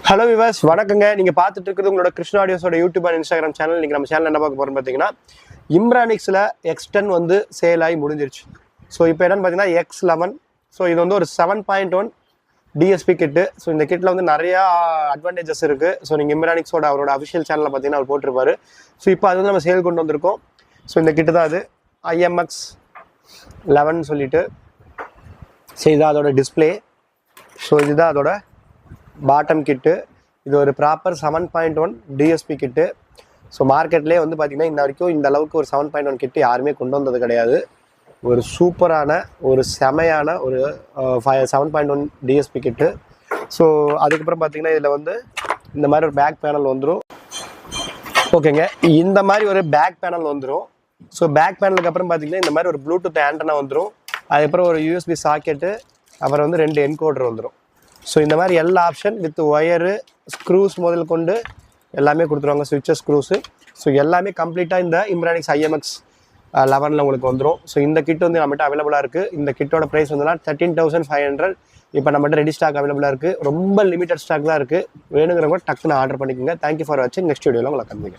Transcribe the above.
Hello விவாஸ், வணக்கங்க. நீங்கள் பார்த்துட்டு இருக்கிறது உங்களோட கிருஷ்ணா ஆடியோஸோட யூடியூப் அண்ட் இன்ஸ்டாகிராம் சேனல். நீங்கள் நம்ம சேனல் என்ன பார்க்க போகிறோம்னு பார்த்தீங்கன்னா, இம்ரானிக்ஸில் X10 வந்து சேல் ஆகி முடிஞ்சிருச்சு. ஸோ இப்போ என்னென்னு பார்த்தீங்கன்னா X11. ஸோ இது வந்து ஒரு 7.1 டிஎஸ்பி கிட்டு. ஸோ இந்த கிட்டில் வந்து நிறையா அட்வான்டேஜஸ் இருக்குது. ஸோ நீங்கள் இம்ரானிக்ஸோட அவரோட அஃபிஷியல் சேனலில் பார்த்தீங்கன்னா அவர் போட்டிருப்பாரு. ஸோ இப்போ அது வந்து நம்ம சேல் கொண்டு வந்திருக்கோம். ஸோ இந்த கிட்டு தான் அது IMX 11 சொல்லிட்டு. ஸோ இதுதான் அதோட டிஸ்பிளே. ஸோ இதுதான் அதோட பாட்டம் கிட்டு. இது ஒரு ப்ராப்பர் 7.1 டிஎஸ்பி கிட்டு. ஸோ மார்க்கெட்லேயே வந்து பார்த்திங்கன்னா இன்ன வரைக்கும் இந்த அளவுக்கு ஒரு 7.1 கிட்டு யாருமே கொண்டு வந்தது கிடையாது. ஒரு சூப்பரான ஒரு செமையான ஒரு 7.1 டிஎஸ்பி கிட்டு. ஸோ அதுக்கப்புறம் பார்த்திங்கன்னா இதில் வந்து இந்த மாதிரி ஒரு பேக் பேனல் வந்துடும். ஓகேங்க, இந்த மாதிரி ஒரு பேக் பேனல் வந்துடும். ஸோ பேக் பேனலுக்கு அப்புறம் பார்த்திங்கன்னா இந்த மாதிரி ஒரு ப்ளூடூத் ஆண்டனா வந்துடும். அதுக்கப்புறம் ஒரு யூஎஸ்பி சாக்கெட்டு, அப்புறம் வந்து 2 என்கோடர் வந்துடும். ஸோ இந்த மாதிரி எல்லா ஆப்ஷன் வித் ஒயரு, ஸ்க்ரூஸ் முதல் கொண்டு எல்லாமே கொடுத்துருவாங்க, சுவிட்சஸ், ஸ்க்ரூஸு. ஸோ எல்லாமே கம்ப்ளீட்டாக இந்த இம்ரானிக்ஸ் IMX 11 உங்களுக்கு வந்துடும். ஸோ இந்த கிட் வந்து நம்மகிட்ட அவைலபிளாக இருக்குது. இந்த கிட்டோட ப்ரைஸ் வந்துன்னா 13,500. இப்போ நம்மகிட்ட ரெடி ஸ்டாக் அவைலபிளாக இருக்குது. ரொம்ப லிமிட்டட் ஸ்டாக் தான் இருக்குது. வேணுங்கிறவங்க டக்குன்னு ஆர்டர் பண்ணிக்கோங்க. தேங்க்யூ ஃபார் வாட்சிங். நெக்ஸ்ட் வீடியோவில் உங்களை கண்டிப்பாக